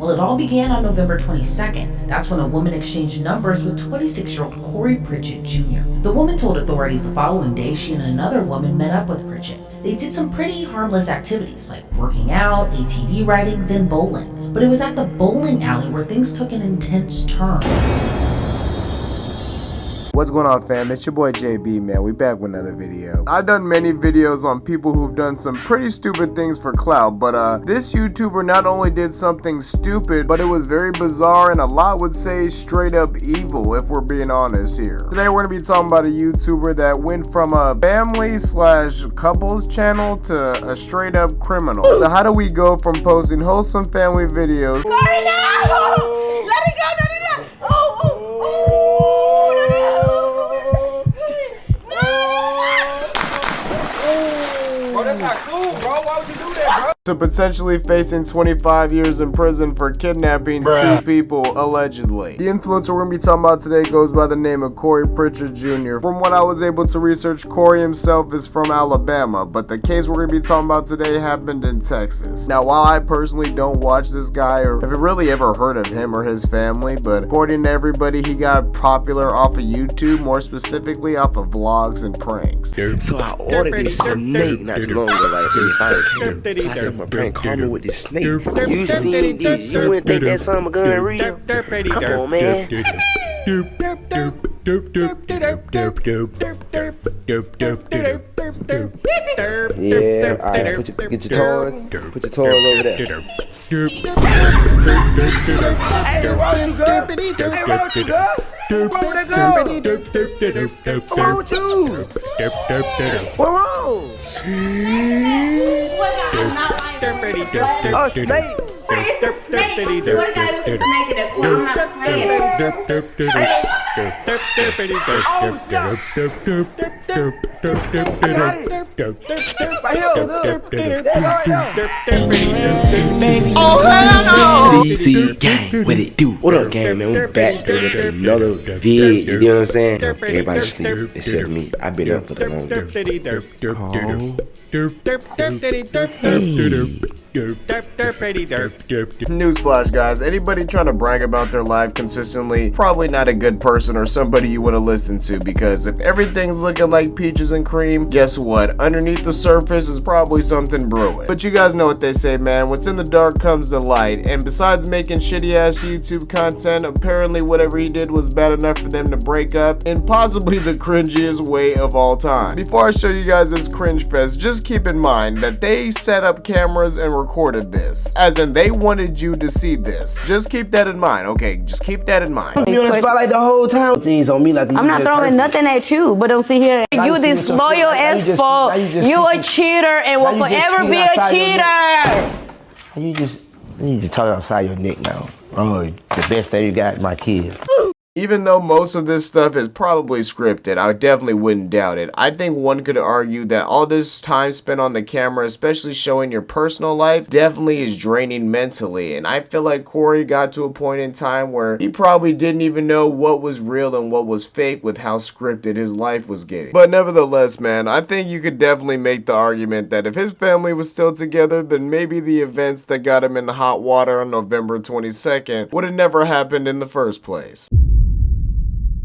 Well, it all began on November 22nd. That's when a woman exchanged numbers with 26-year-old Corey Pritchett Jr. The woman told authorities the following day she and another woman met up with Pritchett. They did some pretty harmless activities like working out, ATV riding, then bowling. But it was at the bowling alley where things took an intense turn. What's going on, fam? It's your boy JB, man. We back with another video. I've done many videos on people who've done some pretty stupid things for clout, but this YouTuber not only did something stupid, but it was very bizarre and a lot would say straight up evil, if we're being honest here. Today we're gonna be talking about a YouTuber that went from a family/couples channel to a straight up criminal. So how do we go from posting wholesome family videos? Corey, no! Let it go! No! That's not cool, bro. Why would you do that, bro? To potentially facing 25 years in prison for kidnapping two people, allegedly. The influencer we're going to be talking about today goes by the name of Corey Pritchett Jr. From what I was able to research, Corey himself is from Alabama, but the case we're going to be talking about today happened in Texas. Now, while I personally don't watch this guy or have really ever heard of him or his family, but according to everybody, he got popular off of YouTube, more specifically off of vlogs and pranks. So I ordered this snake not too long ago, like $55. My prank call me with this snake. You seen this? You wouldn't think that son of a gun real? Come on, man. Yeah, alright, get your toys over there. Hey, wrong with you, girl? Hey, wrong with you, girl? Wrong with that girl? What's wrong with you? What wrong? Oh, snake. It's a snake. I swear to God, it was a snake in that corner. I'm not Oh, hell no! See, gang, what it do? What up, gang, man? We back there with another vid, you know what I'm saying? Everybody sleep except me. I've been up for the longest. Newsflash, guys, anybody trying to brag about their life consistently, probably not a good person or somebody you want to listen to, because if everything's looking like peaches and cream, guess what? Underneath the surface is probably something brewing. But you guys know what they say, man. What's in the dark comes to light, and besides making shitty ass YouTube content, apparently whatever he did was bad enough for them to break up in possibly the cringiest way of all time. Before I show you guys this cringe fest, just keep in mind that they set up cameras and recorded this, as in they wanted you to see this. Just keep that in mind, okay? Just keep that in mind. You on the spotlight the whole time. Things on me like I'm not throwing nothing at you, but don't sit here. You disloyal as fuck. You a cheater and will forever be a cheater. You need to talk outside your neck now. Oh, the best thing you got is my kids. Even though most of this stuff is probably scripted, I definitely wouldn't doubt it. I think one could argue that all this time spent on the camera, especially showing your personal life, definitely is draining mentally. And I feel like Corey got to a point in time where he probably didn't even know what was real and what was fake with how scripted his life was getting. But nevertheless, man, I think you could definitely make the argument that if his family was still together, then maybe the events that got him in the hot water on November 22nd would have never happened in the first place.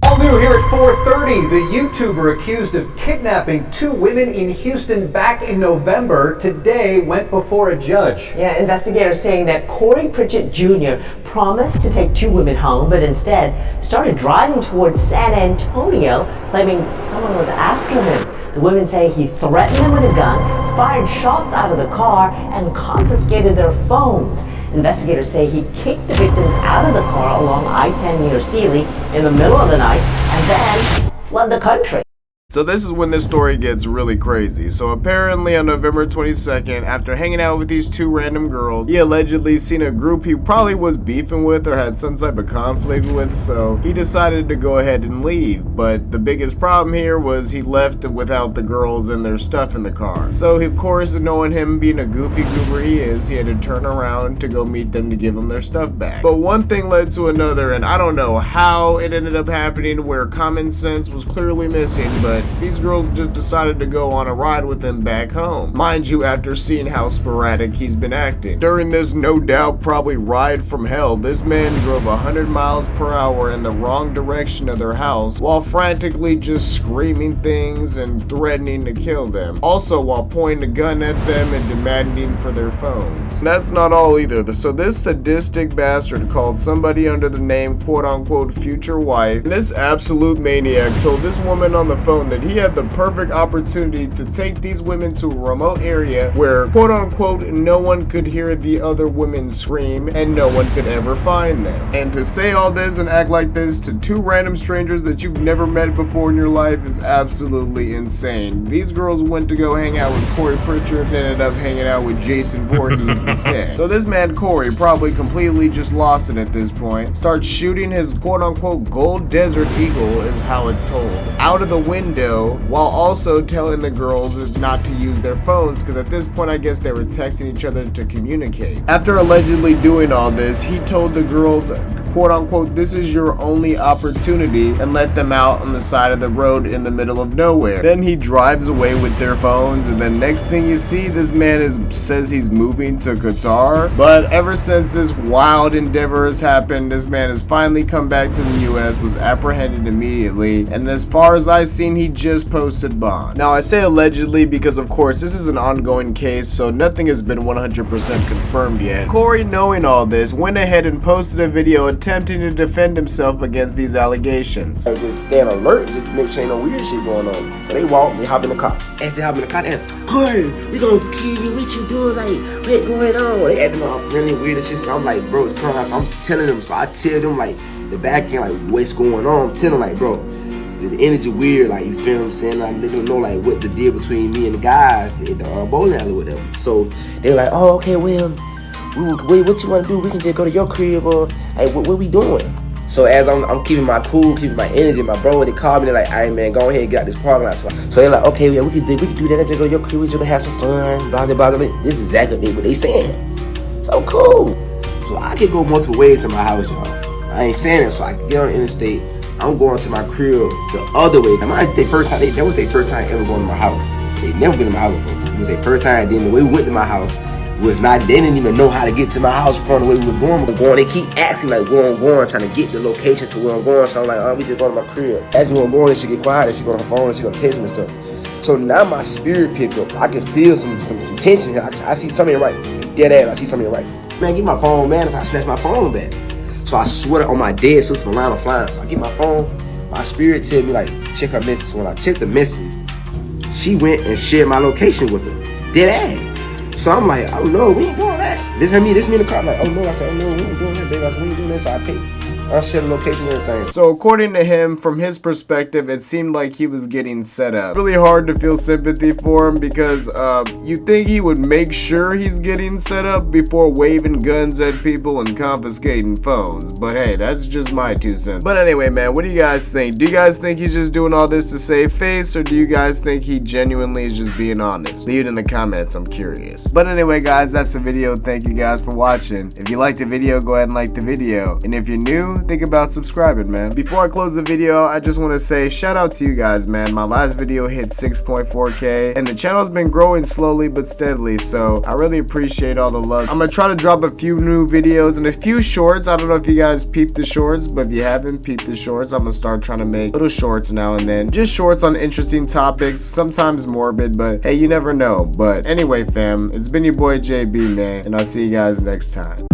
All new here at 4:30, the YouTuber accused of kidnapping two women in Houston back in November today went before a judge. Yeah, investigators saying that Corey Pritchett Jr. promised to take two women home, but instead started driving towards San Antonio, claiming someone was after him. The women say he threatened them with a gun, fired shots out of the car, and confiscated their phones. Investigators say he kicked the victims out of the car along I-10 near Sealy in the middle of the night and then fled the country. So this is when this story gets really crazy. So apparently on November 22nd, after hanging out with these two random girls, he allegedly seen a group he probably was beefing with or had some type of conflict with, so he decided to go ahead and leave. But the biggest problem here was he left without the girls and their stuff in the car. So of course, knowing him being a goofy goober he is, he had to turn around to go meet them to give them their stuff back. But one thing led to another, and I don't know how it ended up happening where common sense was clearly missing, but these girls just decided to go on a ride with him back home. Mind you, after seeing how sporadic he's been acting. During this no doubt probably ride from hell, this man drove 100 miles per hour in the wrong direction of their house while frantically just screaming things and threatening to kill them. Also while pointing a gun at them and demanding for their phones. And that's not all either. So this sadistic bastard called somebody under the name quote-unquote future wife. And this absolute maniac told this woman on the phone that he had the perfect opportunity to take these women to a remote area where quote-unquote no one could hear the other women scream and no one could ever find them. And to say all this and act like this to two random strangers that you've never met before in your life is absolutely insane. These girls went to go hang out with Corey Pritchett and ended up hanging out with Jason Voorhees instead. So this man Corey probably completely just lost it at this point. Starts shooting his quote-unquote gold desert eagle is how it's told out of the window while also telling the girls not to use their phones because at this point I guess they were texting each other to communicate. After allegedly doing all this, he told the girls quote-unquote this is your only opportunity and let them out on the side of the road in the middle of nowhere. Then he drives away with their phones and then next thing you see this man says he's moving to Qatar. But ever since this wild endeavor has happened, this man has finally come back to the US, was apprehended immediately, and as far as I've seen he just posted bond. Now I say allegedly because of course this is an ongoing case so nothing has been 100% confirmed yet. Corey, knowing all this, went ahead and posted a video attempting to defend himself against these allegations. They just stay on alert just to make sure ain't no weird shit going on. So they walk, they hop in the car. As they hop in the car, they're like, Corey, we gonna kill you, what you doing? Like, what's going on? They acting all really weird and shit. So I'm like, bro, it's coming out. So I'm telling them, so I tell them like the back end, like what's going on. I'm telling them like, bro, the energy weird, like you feel what I'm saying? Like they don't know like what the deal between me and the guys at the bowling alley with them. So they're like, oh, okay, well, what you wanna do? We can just go to your crib or like what we doing? So as I'm keeping my cool, keeping my energy, my bro, they call me, they're like, alright man, go ahead and get out this parking lot. So they're like, okay, yeah, we can do that. Let's just go to your crib, we just gonna have some fun, blah, blah, blah. This is exactly what they saying. So cool. So I can go multiple ways to my house, y'all. I ain't saying it, so I can get on the interstate. I'm going to my crib the other way. That was their first time ever going to my house. So they never been to my house before. It was their first time. Then the way we went to my house was not, they didn't even know how to get to my house from the way we was going. They keep asking like where I'm going, trying to get the location to where I'm going. So I'm like, oh, we just going to my crib. As we were going, she get quiet, and she go on her phone, and she gonna text me and stuff. So now my spirit pick up. I can feel some tension. I see something right. Dead ass, I see something right. Man, get my phone, man. So I snatch my phone back. So I swear on my dead sister, Milana flying. So I get my phone, my spirit tell me like, check her message. So when I check the message, she went and shared my location with her. Dead ass. So I'm like, oh no, we ain't doing that. This me in the car. I'm like, oh no. I said, oh no, we ain't doing that, baby. I said, we ain't doing that. So I share the location and everything. So according to him, from his perspective, it seemed like he was getting set up. Really hard to feel sympathy for him because you think he would make sure he's getting set up before waving guns at people and confiscating phones. But hey, that's just my 2 cents. But anyway, man, what do you guys think? Do you guys think he's just doing all this to save face, or do you guys think he genuinely is just being honest? Leave it in the comments, I'm curious. But anyway, guys, that's the video. Thank you guys for watching. If you liked the video, go ahead and like the video. And if you're new, think about subscribing, man. Before I close the video, I just want to say shout out to you guys, man. My last video hit 6.4K and the channel's been growing slowly but steadily, so I really appreciate all the love. I'm gonna try to drop a few new videos and a few shorts. I don't know if you guys peeped the shorts, but if you haven't peeped the shorts, I'm gonna start trying to make little shorts now and then. Just shorts on interesting topics, sometimes morbid, but hey, you never know. But anyway, fam, it's been your boy JB, man, and I'll see you guys next time.